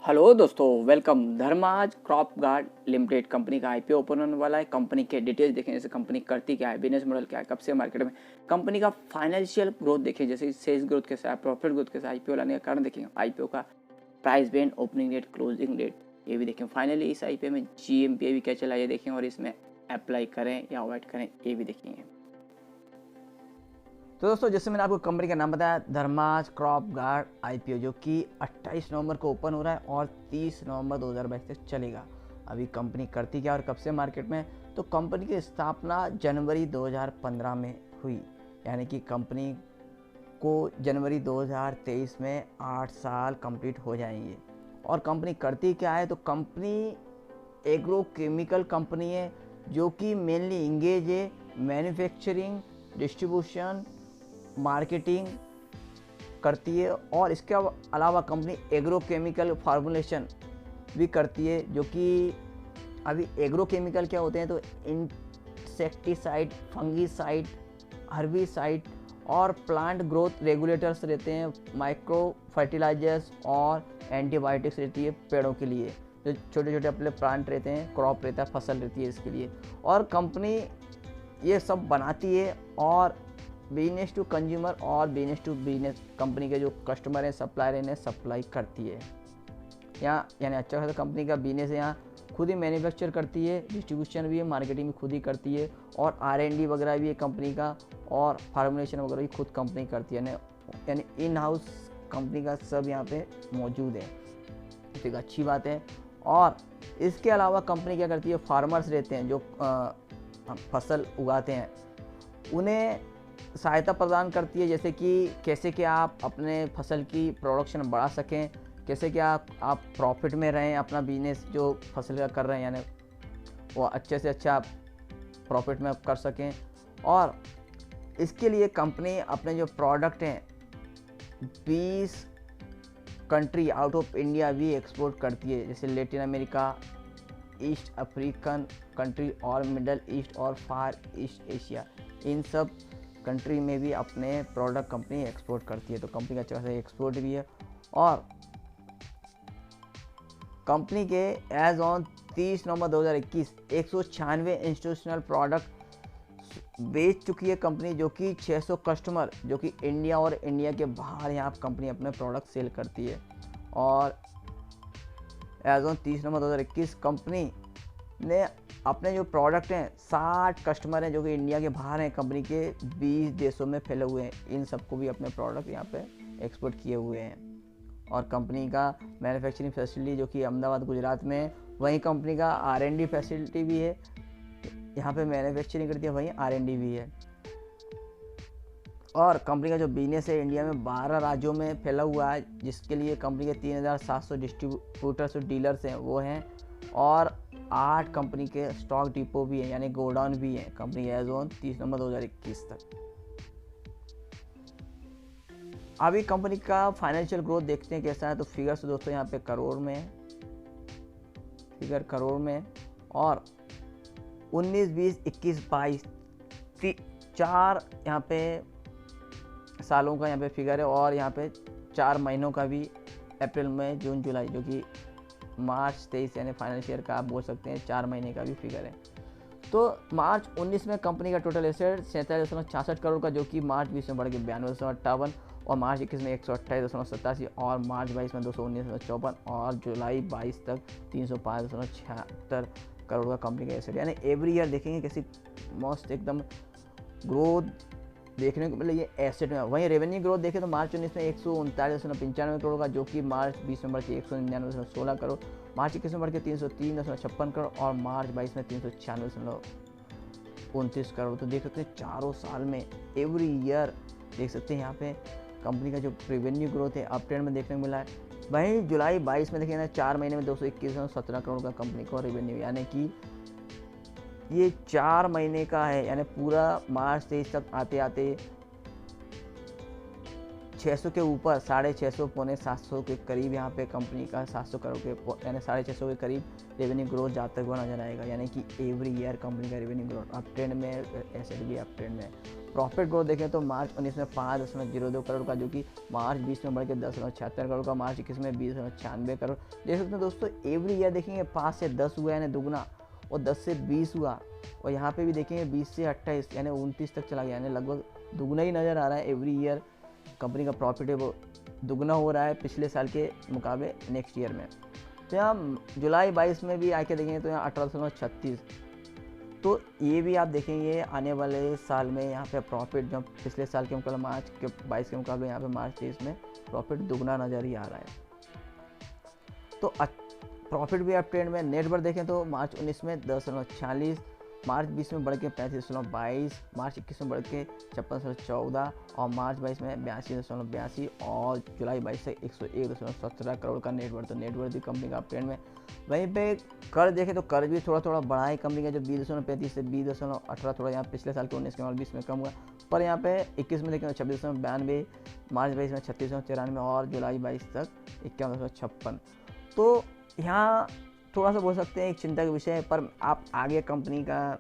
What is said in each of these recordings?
Hello दोस्तों, welcome. धर्माज crop guard limited company का IPO open होने वाला है। कंपनी के डिटेल्स देखें, जैसे कंपनी करती क्या है, बिजनेस मॉडल क्या है, कब से मार्केट में, कंपनी का फाइनेंशियल ग्रोथ देखें, जैसे सेल्स ग्रोथ कैसा है, प्रॉफिट ग्रोथ कैसा है, आईपीओ लाने का कारण देखेंगे, आईपीओ का price band, opening date, closing date, ये भी देखें। फाइनली इस आईपीओ में जीएमपी भी क्या चला ये देखें, और इसमें अप्लाई करें या अवॉइड करें ये भी देखेंगे। तो दोस्तों, जैसे मैंने आपको कंपनी का नाम बताया, धर्माज क्रॉप गार्ड आईपीओ, जो कि 28 नवंबर को ओपन हो रहा है और 30 नवंबर 2022 तक चलेगा। अभी कंपनी करती क्या और कब से मार्केट में, तो कंपनी की स्थापना जनवरी 2015 में हुई, यानी कि कंपनी को जनवरी 2023 में 8 साल कंप्लीट हो जाएंगे। और कंपनी करती क्या है, तो कंपनी एग्रो केमिकल कंपनी है, जो कि मेनली इंगेज है मैन्युफैक्चरिंग, डिस्ट्रीब्यूशन, मार्केटिंग करती है। और इसके अलावा कंपनी एग्रो केमिकल फार्मूलेशन भी करती है, जो कि अभी एग्रो केमिकल क्या होते हैं, तो इंसेक्टिसाइड, फंगीसाइड, हर्बिसाइड और प्लांट ग्रोथ रेगुलेटर्स रहते हैं, माइक्रो फर्टिलाइजर्स और एंटीबायोटिक्स रहती है पेड़ों के लिए, जो छोटे छोटे अपने प्लांट रहते हैं, क्रॉप रहता है, फसल रहती है इसके लिए। और कंपनी ये सब बनाती है और बिजनेस टू कंज्यूमर और बिजनेस टू बिजनेस कंपनी के जो कस्टमर हैं, सप्लायर, इन्हें सप्लाई करती है। यहाँ यानी अच्छा खासा कंपनी का बिजनेस है, यहाँ खुद ही मैन्युफैक्चर करती है, डिस्ट्रीब्यूशन भी है, मार्केटिंग भी खुद ही करती है, और R&D वगैरह भी है कंपनी का, और फार्मूलेशन वगैरह भी खुद कंपनी करती है, यानी इन हाउस कंपनी का सब यहाँ पे मौजूद है, तो एक अच्छी बात है। और इसके अलावा कंपनी क्या करती है, फार्मर्स रहते हैं जो फसल उगाते हैं, उन्हें सहायता प्रदान करती है, जैसे कि कैसे कि आप अपने फसल की प्रोडक्शन बढ़ा सकें, कैसे कि आप प्रॉफिट में रहें, अपना बिजनेस जो फसल का कर रहे हैं, यानी वो अच्छे से अच्छा प्रॉफिट में कर सकें। और इसके लिए कंपनी अपने जो प्रोडक्ट हैं 20 कंट्री आउट ऑफ इंडिया भी एक्सपोर्ट करती है, जैसे Latin America, east African country और मिडल ईस्ट और फार ईस्ट एशिया, इन सब कंट्री में भी अपने प्रोडक्ट कंपनी एक्सपोर्ट करती है। तो कंपनी का अच्छा खासा एक्सपोर्ट भी है। और कंपनी के as on 30 November 2021 196 institutional product बेच चुकी है कंपनी, जो कि 600 कस्टमर, जो कि इंडिया और इंडिया के बाहर यहाँ कंपनी अपने प्रोडक्ट सेल करती है। और एज ऑन 30 नवंबर 2021 कंपनी ने अपने जो प्रोडक्ट हैं, 60 कस्टमर हैं जो कि इंडिया के बाहर हैं, कंपनी के 20 देशों में फैले हुए हैं, इन सबको भी अपने प्रोडक्ट यहाँ पे एक्सपोर्ट किए हुए हैं। और कंपनी का मैन्युफैक्चरिंग फैसिलिटी जो कि अहमदाबाद गुजरात में है, वहीं कंपनी का R&D फैसिलिटी भी है, यहाँ पे मैन्युफैक्चरिंग करती है, वहीं R&D भी है। और कंपनी का जो बिजनेस है इंडिया में 12 राज्यों में फैला हुआ है, जिसके लिए कंपनी के 3700 डिस्ट्रीब्यूटर्स और डीलर्स हैं वो हैं, और 8 कंपनी के स्टॉक डिपो भी हैं, यानी गोडाउन भी हैं कंपनी एज ऑन 30 नवंबर 2021 तक। अभी कंपनी का फाइनेंशियल ग्रोथ देखते हैं कैसा है, तो फिगर्स तो दोस्तों यहाँ पे करोड़ में है, फिगर करोड़ में। और 19, 20, 21, 22 4 यहाँ पे सालों का यहाँ पे फिगर है, और यहाँ पे 4 महीनों का भी, अप्रैल, मई, जून, जुलाई, जो कि मार्च 23 यानी फाइनेंशियल का आप बोल सकते हैं 4 महीने का भी फिगर है। तो मार्च 19 में कंपनी का टोटल एसेट 47.66 करोड़ का, जो कि मार्च 20 में बढ़ के 92.58, और मार्च 21 में 128.87, और मार्च 22 में 219.54, और जुलाई 22 तक 305.76 करोड़ का कंपनी का एसेट, यानी एवरी ईयर देखेंगे कैसी मस्त एकदम ग्रोथ देखने को मिले ये एसेट में। वहीं रेवेन्यू ग्रोथ देखें तो मार्च 19 में 139.95 करोड़ का, जो कि मार्च 20 में बढ़ के 199.16 करोड़, मार्च 21 में बढ़ के 303.56 करोड़, और मार्च 22 में 396.29 करोड़। तो देख सकते हैं चारों साल में एवरी ईयर देख सकते हैं यहाँ पे कंपनी का जो रेवेन्यू ग्रोथ है अप ट्रेंड में देखने को मिला है। वहीं जुलाई 22 में देखें ना, 4 महीने में 221.17 करोड़ का कंपनी का रेवेन्यू, यानी कि ये 4 महीने का है, यानी पूरा मार्च 23 तक आते आते 600 के ऊपर, 650, पौने 700 के करीब यहाँ पे कंपनी का 700 करोड़ के, यानी 650 के करीब रेवेन्यू ग्रोथ जाते हुए नजर आएगा, यानी कि एवरी ईयर कंपनी का रेवेन्यू ग्रोथ अप ट्रेंड में, एसेट भी अप ट्रेंड में। प्रॉफिट ग्रोथ देखें तो मार्च 19 में 5.02 करोड़ का, जो कि मार्च 20 में बढ़ के 10.76 करोड़ का, मार्च 21 में 20.96 करोड़। देख सकते हैं दोस्तों, एवरी ईयर देखेंगे 5 से 10 हुआ यानी दुगना, और 10 से 20 हुआ, और यहाँ पे भी देखेंगे 20 से 28 यानी 29 तक चला गया, यानी लगभग दुगना ही नज़र आ रहा है। एवरी ईयर कंपनी का प्रॉफिट है वो दुगना हो रहा है पिछले साल के मुकाबले नेक्स्ट ईयर में। तो यहाँ जुलाई 22 में भी आके देखेंगे तो यहाँ 18.36, तो ये भी आप देखेंगे आने वाले साल में यहाँ पे प्रॉफिट जो पिछले साल के मुकाबले मार्च के 22 के मुकाबले यहाँ पे मार्च 23 में प्रॉफिट दुगना नज़र ही आ रहा है। तो प्रॉफिट भी अप ट्रेंड में। नेट वर्थ देखें तो मार्च 19 में 10.46, मार्च 20 में बढ़ के 35.22, मार्च 21 में बढ़ के 56.14 और मार्च 22 में 82.82 और जुलाई 22 से 101.17 करोड़ का नेटवर्थ। तो नेटवर्थ भी कंपनी का अप ट्रेंड में। वहीं पे कर्ज देखें तो कर्ज भी थोड़ा थोड़ा बढ़ा है कंपनी का, जो 20.35 से 20.18 थोड़ा यहाँ पिछले साल के 19 के 20 में कम हुआ, पर यहाँ पे 21 में देखें तो 26.92, मार्च 22 में 36.93 और जुलाई 22 तक 51.56। तो यहाँ थोड़ा सा बोल सकते हैं एक चिंता का विषय है, पर आप आगे कंपनी का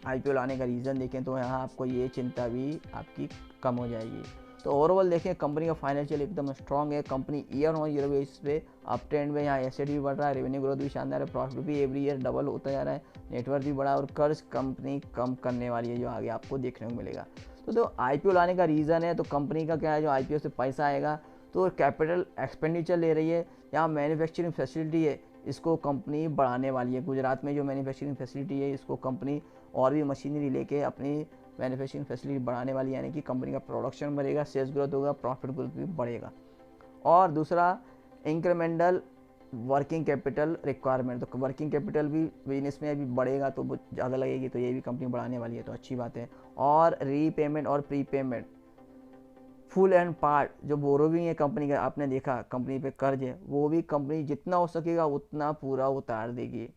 आईपीओ लाने का रीज़न देखें तो यहाँ आपको ये चिंता भी आपकी कम हो जाएगी। तो ओवरऑल देखें कंपनी का फाइनेंशियल एकदम स्ट्रॉन्ग है। Company year on year basis पे अप ट्रेंड में, यहाँ एसेट भी बढ़ रहा है, रेवेन्यू ग्रोथ भी शानदार है, प्रॉफिट भी एवरी ईयर डबल होता जा रहा है, नेटवर्क भी बढ़ा और कर्ज कंपनी कम करने वाली है, जो आगे आपको देखने को मिलेगा। तो आईपीओ लाने का रीज़न है, तो कंपनी का क्या है, जो आईपीओ से पैसा आएगा तो कैपिटल एक्सपेंडिचर ले रही है, यहाँ मैन्युफैक्चरिंग फैसिलिटी है इसको कंपनी बढ़ाने वाली है। गुजरात में जो मैन्युफैक्चरिंग फैसिलिटी है इसको कंपनी और भी मशीनरी लेके अपनी मैन्युफैक्चरिंग फैसिलिटी बढ़ाने वाली है, यानी कि कंपनी का प्रोडक्शन बढ़ेगा, सेल्स ग्रोथ होगा, प्रॉफिट ग्रोथ भी बढ़ेगा। और दूसरा इंक्रीमेंटल वर्किंग कैपिटल रिक्वायरमेंट, तो वर्किंग कैपिटल भी बिजनेस में अभी बढ़ेगा तो ज़्यादा लगेगी, तो ये भी कंपनी बढ़ाने वाली है, तो अच्छी बात है। और रीपेमेंट और प्रीपेमेंट फुल एंड पार्ट जो बोरोविंग है कंपनी का, आपने देखा कंपनी पे कर्ज है, वो भी कंपनी जितना हो सकेगा उतना पूरा उतार देगी,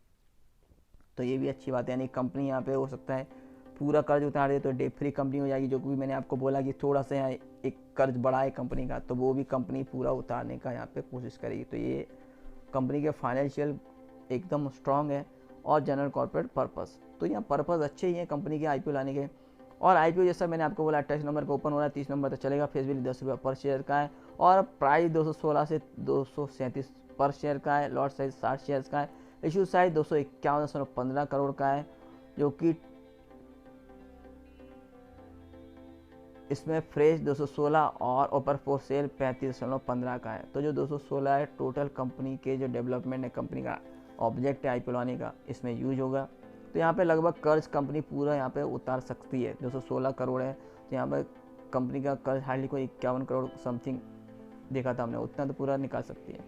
तो ये भी अच्छी बात है। यानी कंपनी यहाँ पे हो सकता है पूरा कर्ज उतार दे तो डेट फ्री कंपनी हो जाएगी, जो कि मैंने आपको बोला कि थोड़ा सा यहाँ एक कर्ज बढ़ा है कंपनी का, तो वो भी कंपनी पूरा उतारने का यहाँ पे कोशिश करेगी। तो ये कंपनी के फाइनेंशियल एकदम स्ट्रॉन्ग है। और जनरल कॉर्पोरेट पर्पस, तो यहाँ पर्पस अच्छे ही हैं कंपनी के आईपीओ लाने के। और आईपीओ जैसा मैंने आपको बोला 28 नंबर को ओपन हो रहा है, 30 नंबर तक चलेगा, फेस वैल्यू 10 रुपये पर शेयर का है और प्राइस 216 से 237 पर शेयर का है, लॉट साइज 60 शेयर का है, इशू साइज 251.15 करोड़ का है, जो कि इसमें फ्रेश 216 और ओपर फॉर सेल 35.15 का है। तो जो 216 है टोटल कंपनी के जो डेवलपमेंट है, कंपनी का ऑब्जेक्ट है आईपीओ लाने का, इसमें यूज होगा। तो यहाँ पे लगभग कर्ज कंपनी पूरा यहाँ पे उतार सकती है। 216 करोड़ है, तो यहाँ पे कंपनी का कर्ज हार्डली कोई 51 करोड़ समथिंग देखा था हमने, उतना तो पूरा निकाल सकती है।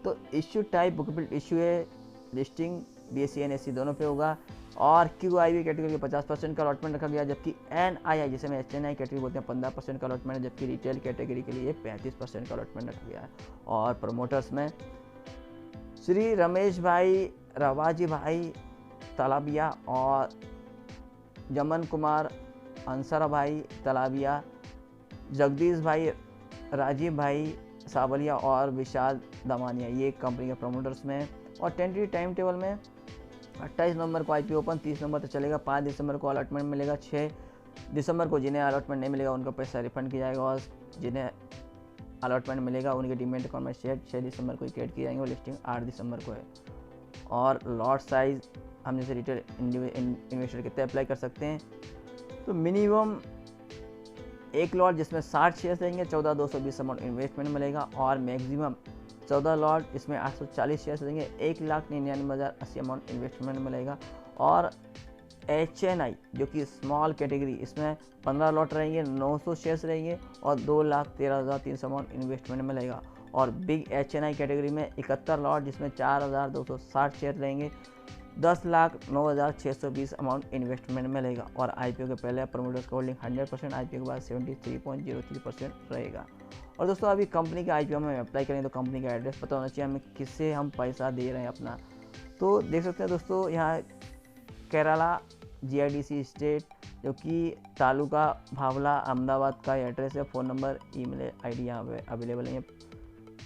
तो issue type book build issue है, लिस्टिंग BSE NSE दोनों पे होगा। और QIB कैटेगरी 50% का अलॉटमेंट रखा गया, जबकि NII जिसे मैं HNI कैटेगरी बोलते हैं 15% का अलॉटमेंट है, जबकि रिटेल कैटेगरी के लिए 35% का अलॉटमेंट रखा गया है। और प्रमोटर्स में श्री रमेश भाई, रवाजी भाई तलाबिया और जमन कुमार अंसरा भाई तलाबिया, जगदीश भाई, राजीव भाई सावलिया और विशाल दमानिया, ये कंपनी के प्रमोटर्स में। और टेंटेटिव टाइम टेबल में 28 नवंबर को आईपीओ ओपन, 30 नवंबर तक चलेगा, 5 दिसंबर को अलॉटमेंट मिलेगा, 6 दिसंबर को जिन्हें अलॉटमेंट नहीं मिलेगा उनका पैसा रिफंड किया जाएगा, और जिन्हें अलॉटमेंट मिलेगा उनके डीमेट अकाउंट में शेयर 6 दिसंबर को क्रिएट किए जाएंगे और लिस्टिंग 8 दिसंबर को है। और लॉट साइज़ हम जैसे रिटेल इन्वेस्टर कितने अप्लाई कर सकते हैं, तो मिनिमम एक लॉट जिसमें 60 शेयर रहेंगे 14,220 अमाउंट इन्वेस्टमेंट मिलेगा, और मैक्सिमम 14 लॉट इसमें 840 शेयर रहेंगे 1,99,080 अमाउंट इन्वेस्टमेंट मिलेगा। और HNI जो कि स्मॉल कैटेगरी, इसमें 15 लॉट रहेंगे 900 शेयर्स रहेंगे और 2,13,300 अमाउंट इन्वेस्टमेंट मिलेगा। और बिग HNI कैटेगरी में 71 लॉट जिसमें 4,260 शेयर रहेंगे 10,09,620 अमाउंट इन्वेस्टमेंट मिलेगा। और आईपीओ के पहले प्रमोटर्स का होल्डिंग 100%, आईपीओ के बाद 73.03% रहेगा। और दोस्तों अभी कंपनी के आईपीओ में अप्लाई करें तो कंपनी का एड्रेस पता होना चाहिए हमें, किससे हम पैसा दे रहे हैं अपना। तो देख सकते हैं दोस्तों यहाँ केरला GIDC स्टेट, जो कि तालुका भावला अहमदाबाद का एड्रेस है। फ़ोन नंबर ईमेल ID यहाँ पे अवेलेबल है,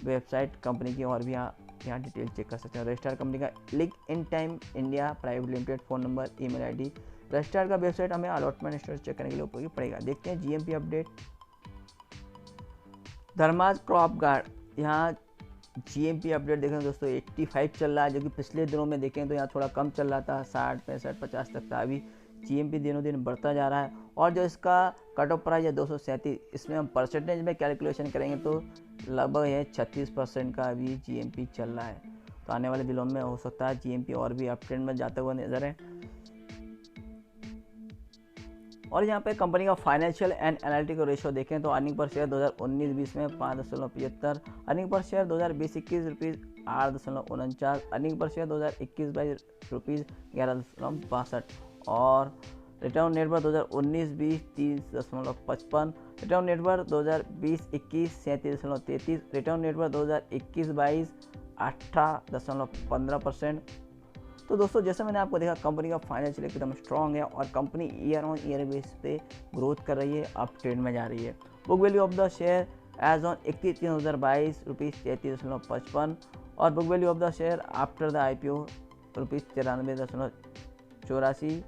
वेबसाइट कंपनी की और भी यहाँ डिटेल चेक कर सकते हैं। रजिस्टर कंपनी का link in time India private limited, phone number email ID प्रेस्टार्ट का वेबसाइट हमें अलॉटमेंट स्टेटस चेक करने के लिए उपयोगी पड़ेगा। देखते हैं जीएमपी अपडेट। धर्माज क्रॉप गार्ड, यहाँ जीएमपी अपडेट देखें दोस्तों 85 चल रहा है, जो कि पिछले दिनों में देखें तो यहाँ थोड़ा कम चल रहा था, 60 65 50 तक था। अभी जीएमपी दिनों दिन बढ़ता जा रहा है और जो इसका कट ऑफ प्राइस है 237, इसमें हम परसेंटेज में कैलकुलेशन करेंगे तो लगभग है 36% का अभी जीएमपी चल रहा है। तो आने वाले दिनों में हो सकता है जीएमपी और भी अप ट्रेंड में जाता हुआ नजर है। और यहाँ पे कंपनी का फाइनेंशियल एंड एनालिटिकल रेशियो देखें तो अर्निंग पर शेयर 2019-20 में 5.75, earning per share 2020-21 rupees 8.49, earning per share 2021-22 rupees 11.62 और return net worth 2019-20 30.55, return net worth 2020-21 37.33, return net worth 2021-22 18.15%। तो दोस्तों जैसा मैंने आपको देखा कंपनी का फाइनेंशियल एकदम स्ट्रॉन्ग है और company year on year base पे ग्रोथ कर रही है, अप ट्रेंड में जा रही है। Book value of the share as on 31/3/2022 rupees 33.55 और book value of the share after the IPO rupees 93.84।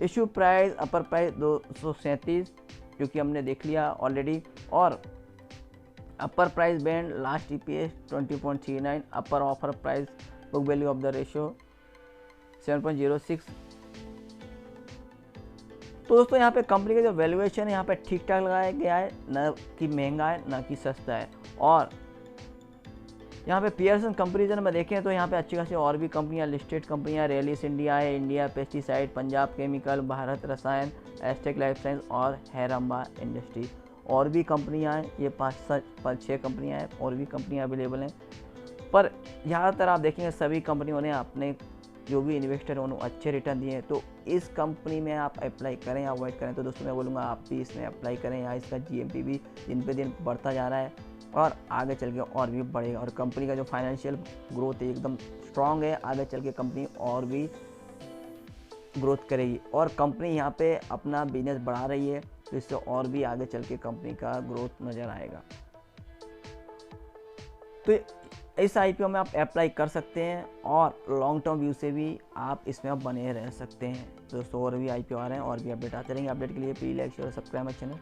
Issue price upper price 237 जो कि हमने देख लिया ऑलरेडी, और upper price band last EPS 20.39, upper offer price book value of the ratio 7.06। तो दोस्तों यहाँ पे कंपनी का जो वैल्यूएशन है यहाँ पे ठीक ठाक लगाया गया है, न कि महंगा है न कि सस्ता है। और यहाँ पे पियर्सन कंपेरिजन में देखें तो यहाँ पे अच्छी खासी और भी कंपनियाँ लिस्टेड कंपनियाँ रेलिस इंडिया है, India pesticide, Punjab chemical, Bharat रसायन, एस्टेक लाइफ साइंस और हैरम्बा इंडस्ट्री, और भी कंपनियाँ हैं। ये 5-6 कंपनियाँ हैं, और भी कंपनियाँ अवेलेबल हैं। पर ज़्यादातर आप देखेंगे सभी कंपनियों ने अपने जो भी इन्वेस्टर हैं उन्होंने अच्छे रिटर्न दिए हैं। तो इस कंपनी में आप अप्लाई करें या अवॉइड करें, तो दोस्तों मैं बोलूँगा आप भी इसमें अप्लाई करें। या इसका जीएमपी भी दिन पे दिन बढ़ता जा रहा है और आगे चल के और भी बढ़ेगा। और कंपनी का जो फाइनेंशियल ग्रोथ है एकदम स्ट्रॉन्ग है, आगे चल के कंपनी और भी ग्रोथ करेगी और कंपनी यहाँ पे अपना बिजनेस बढ़ा रही है, तो इससे और भी आगे चल के कंपनी का ग्रोथ नज़र आएगा। तो इस आईपीओ में आप अप्लाई कर सकते हैं और लॉन्ग टर्म व्यू से भी आप इसमें बने रह सकते हैं। दोस्तों और भी आईपीओ आ रहे हैं और भी अपडेट आते रहेंगे। अपडेट के लिए please like share subscribe channel.